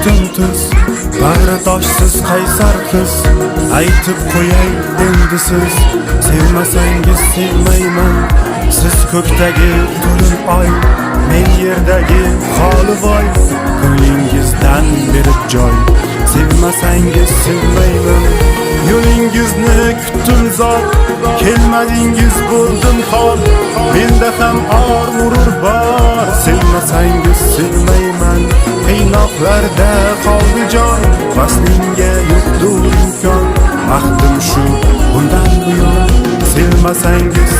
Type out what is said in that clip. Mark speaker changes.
Speaker 1: yurtim tuz, bag'ri toshsiz qaysar qiz. Aytib qo'yay endi siz, sevmasangiz sevmayman. Siz ko'kdagi to'lin oy, men yerdagi xoli voy. Ko'nglingizdan berib joy, sevmasangiz sevmayman. Yo'lingizni kutdim zot, kelmadingiz bo'ldim xor. Menda ham or g'urur bor, sevmasangiz sevmayman. Qiynoqlarda qoldi jon, vaslingga yo'qdur imkon. Baxtim shu bundan buyon, sevmasangiz